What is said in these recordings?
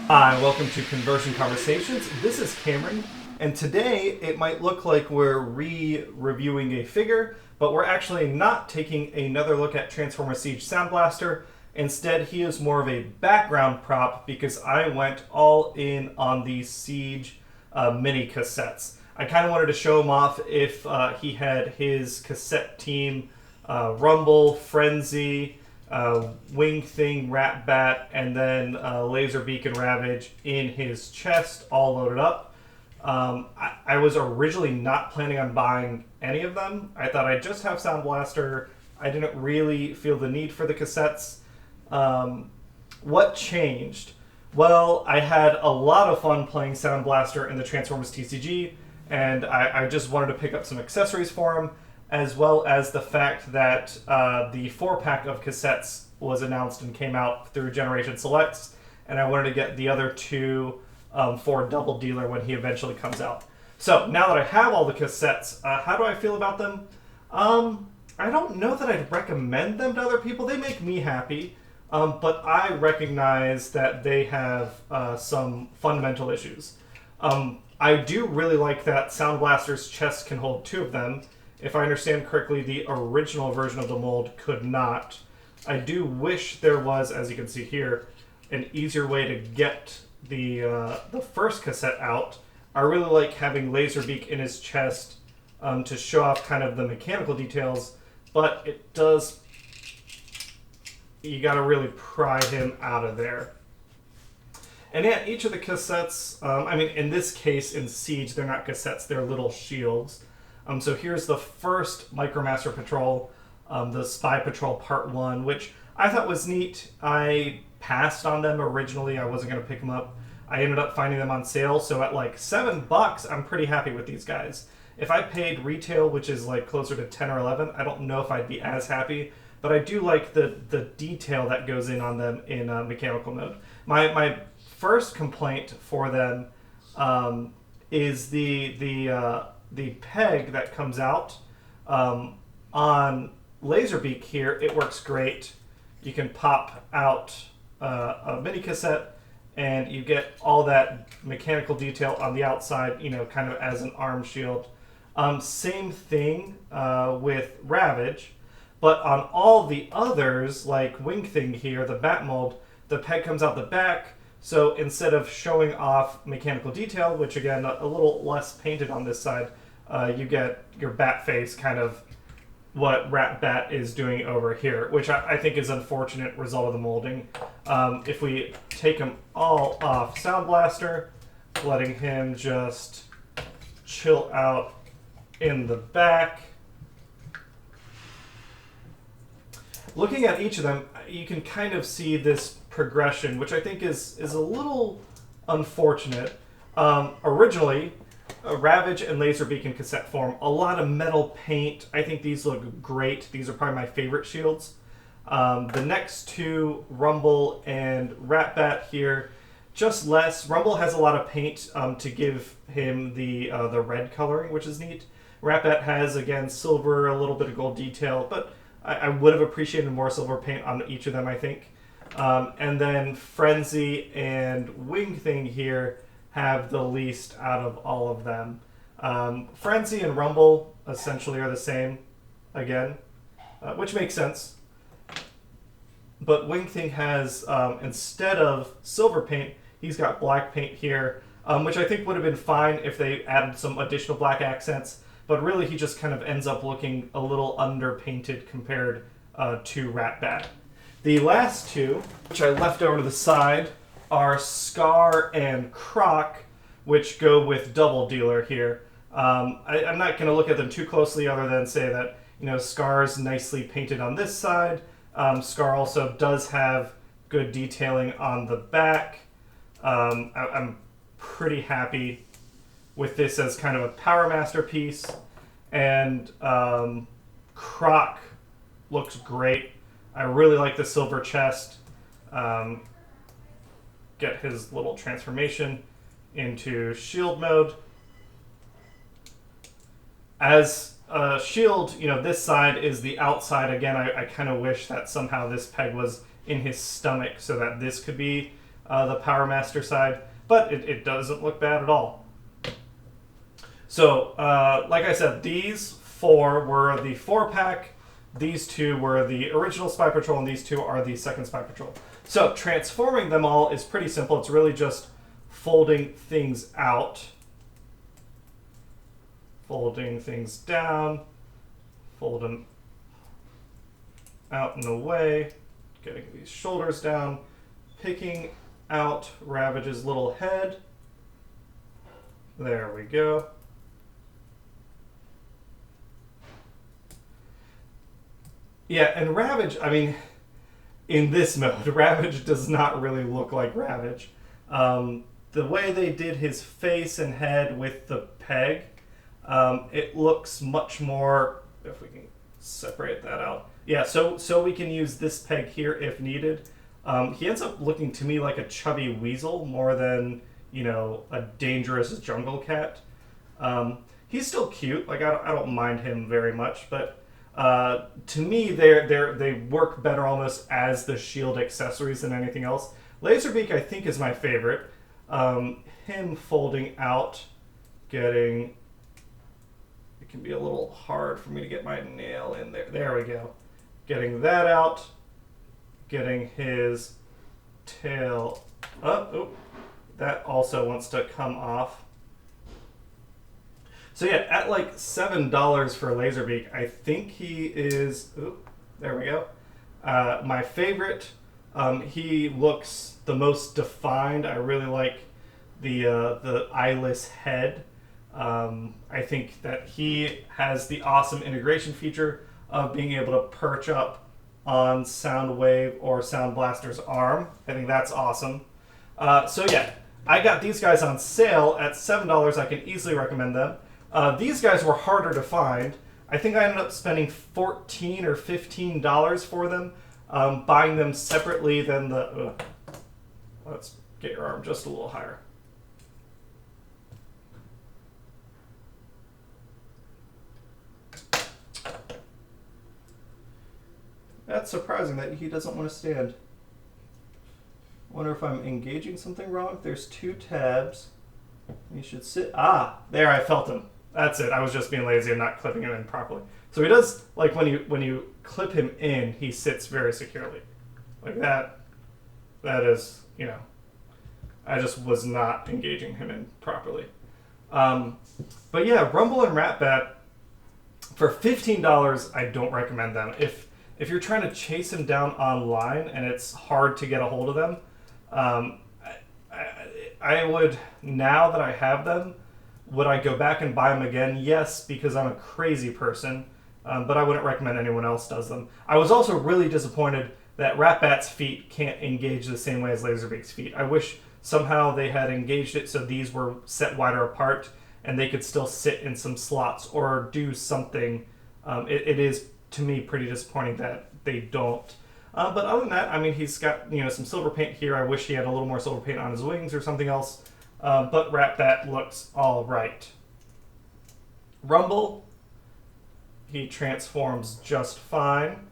Hi, welcome to Conversion Conversations. This is Cameron, and today it might look like we're re-reviewing a figure, but we're actually not taking another look at Transformers SIEGE Soundblaster. Instead, he is more of a background prop because I went all in on the SIEGE mini cassettes. I kind of wanted to show him off if he had his cassette team, Rumble, Frenzy, Wingthing, Ratbat, and then Laserbeak and Ravage in his chest, all loaded up. I was originally not planning on buying any of them. I thought I'd just have Soundblaster. I didn't really feel the need for the cassettes. What changed? Well, I had a lot of fun playing Soundblaster in the Transformers TCG, and I just wanted to pick up some accessories for him, as well as the fact that the 4-pack of cassettes was announced and came out through Generation Selects, and I wanted to get the other two for Doubledealer when he eventually comes out. So, now that I have all the cassettes, how do I feel about them? I don't know that I'd recommend them to other people. They make me happy, but I recognize that they have some fundamental issues. I do really like that Soundblaster's chest can hold 2 of them. If I understand correctly, the original version of the mold could not. I do wish there was, as you can see here, an easier way to get the first cassette out. I really like having Laserbeak in his chest to show off kind of the mechanical details, but it does... You gotta really pry him out of there. And yeah, each of the cassettes, I mean, in this case, in Siege, they're not cassettes, they're little shields. So here's the first Micromaster Patrol, the Spy Patrol Part 1, which I thought was neat. I passed on them originally. I wasn't going to pick them up. I ended up finding them on sale, so at like $7, I'm pretty happy with these guys. If I paid retail, which is like closer to 10 or 11, I don't know if I'd be as happy, but I do like the detail that goes in on them in mechanical mode. My first complaint for them is the peg that comes out on Laserbeak here. It works great. You can pop out a mini cassette and you get all that mechanical detail on the outside, you know, kind of as an arm shield. Same thing with Ravage, but on all the others, like Wingthing here, the bat mold, the peg comes out the back. So instead of showing off mechanical detail, which again, a little less painted on this side, you get your bat face, kind of what Ratbat is doing over here, which I think is an unfortunate result of the molding. If we take him all off Soundblaster, letting him just chill out in the back. Looking at each of them, you can kind of see this progression, which I think is a little unfortunate. Originally, Ravage and Laserbeak in cassette form, a lot of metal paint. I think these look great. These are probably my favorite shields. The next two, Rumble and Ratbat here, just less. Rumble has a lot of paint to give him the red coloring, which is neat. Ratbat has, again, silver, a little bit of gold detail, but I would have appreciated more silver paint on each of them, I think. And then Frenzy and Wingthing here have the least out of all of them. Frenzy and Rumble essentially are the same, again, which makes sense. But Wingthing has, instead of silver paint, he's got black paint here, which I think would have been fine if they added some additional black accents. But really, he just kind of ends up looking a little underpainted compared to Ratbat. The last two, which I left over to the side, are Skar and Knok, which go with Doubledealer here. I'm not going to look at them too closely other than say that, you know, Skar's nicely painted on this side. Skar also does have good detailing on the back. I'm pretty happy with this as kind of a powermaster piece. And Knok looks great. I really like the silver chest. Get his little transformation into shield mode. As shield, you know, this side is the outside. Again, I kind of wish that somehow this peg was in his stomach so that this could be the powermaster side, but it doesn't look bad at all. So, like I said, these 4 were the 4-pack. These 2 were the original Spy Patrol, and these 2 are the second Spy Patrol. So, transforming them all is pretty simple. It's really just folding things out. Folding things down. Fold them out and away. Getting these shoulders down. Picking out Ravage's little head. There we go. Yeah, and Ravage, I mean, in this mode, Ravage does not really look like Ravage. The way they did his face and head with the peg, it looks much more, if we can separate that out. Yeah, so we can use this peg here if needed. He ends up looking to me like a chubby weasel more than, you know, a dangerous jungle cat. He's still cute. Like, I don't mind him very much, but to me, they work better almost as the shield accessories than anything else. Laserbeak, I think, is my favorite. Him folding out, getting... It can be a little hard for me to get my nail in there. There we go. Getting that out. Getting his tail up. Oh, that also wants to come off. So yeah, at like $7 for Laserbeak, I think he is... Ooh, there we go. My favorite. He looks the most defined. I really like the eyeless head. I think that he has the awesome integration feature of being able to perch up on Soundwave or Soundblaster's arm. I think that's awesome. So yeah, I got these guys on sale at $7. I can easily recommend them. These guys were harder to find. I think I ended up spending $14 or $15 for them, buying them separately than the... let's get your arm just a little higher. That's surprising that he doesn't want to stand. Wonder if I'm engaging something wrong. There's 2 tabs. He should sit. Ah, there, I felt him. That's it. I was just being lazy and not clipping him in properly. So he does, like when you clip him in, he sits very securely. Like that. That is, you know, I just was not engaging him in properly. But yeah, Rumble and Ratbat, for $15, I don't recommend them. If you're trying to chase him down online and it's hard to get a hold of them, I would, now that I have them, would I go back and buy them again? Yes, because I'm a crazy person, but I wouldn't recommend anyone else does them. I was also really disappointed that Ratbat's feet can't engage the same way as Laserbeak's feet. I wish somehow they had engaged it so these were set wider apart and they could still sit in some slots or do something. It is, to me, pretty disappointing that they don't. But other than that, I mean, he's got, you know, some silver paint here. I wish he had a little more silver paint on his wings or something else. But Ratbat looks all right. Rumble, he transforms just fine.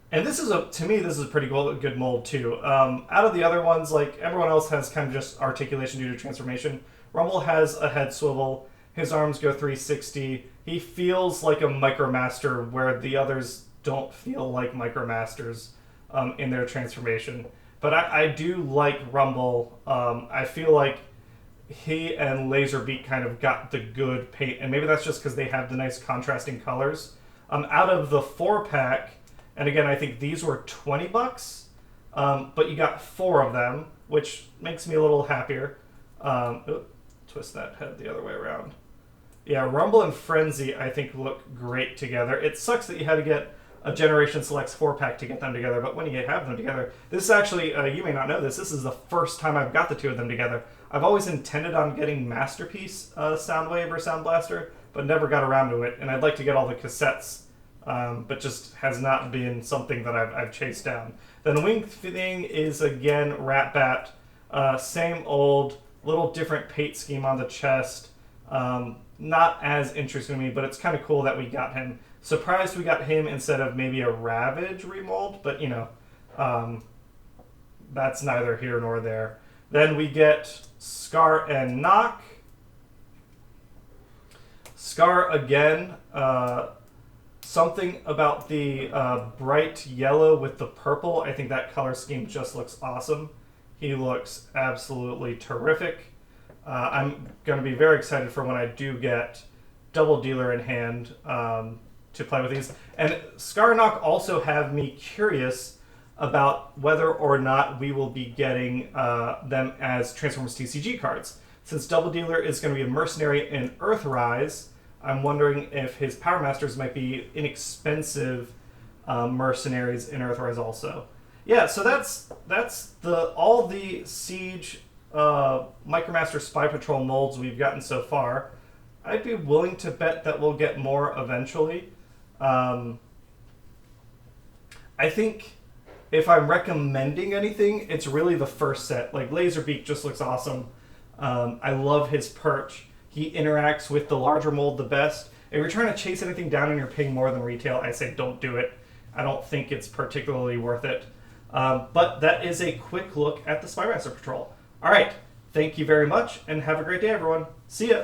And this is to me, this is a pretty good mold too. Out of the other ones, like everyone else has kind of just articulation due to transformation. Rumble has a head swivel. His arms go 360. He feels like a Micromaster, where the others don't feel like Micromasters in their transformation. But I do like Rumble. I feel like he and Laserbeak kind of got the good paint, and maybe that's just because they have the nice contrasting colors. Out of the 4-pack, and again, I think these were $20, but you got 4 of them, which makes me a little happier. Twist that head the other way around. Yeah, Rumble and Frenzy, I think, look great together. It sucks that you had to get a Generation Selects 4-pack to get them together, but when you have them together, this is actually, you may not know this is the first time I've got the 2 of them together. I've always intended on getting Masterpiece Soundwave or Soundblaster, but never got around to it, and I'd like to get all the cassettes, but just has not been something that I've chased down. Then Wingthing is, again, Ratbat. Same old, little different paint scheme on the chest. Not as interesting to me, but it's kind of cool that we got him. Surprised we got him instead of maybe a Ravage remold, but you know, that's neither here nor there. Then we get Skar and Knok. Skar again. Something about the bright yellow with the purple. I think that color scheme just looks awesome. He looks absolutely terrific. I'm going to be very excited for when I do get Doubledealer in hand to play with these. And Skar and Knok also have me curious about whether or not we will be getting them as Transformers TCG cards. Since Doubledealer is going to be a mercenary in Earthrise, I'm wondering if his Powermasters might be inexpensive mercenaries in Earthrise also. Yeah, so that's all the Siege Micromaster Spy Patrol molds we've gotten so far. I'd be willing to bet that we'll get more eventually. I think if I'm recommending anything, it's really the first set. Like, Laserbeak just looks awesome. I love his perch. He interacts with the larger mold the best. If you're trying to chase anything down and you're paying more than retail, I say don't do it. I don't think it's particularly worth it. But that is a quick look at the Spymaster Patrol. All right, thank you very much, and have a great day, everyone. See ya!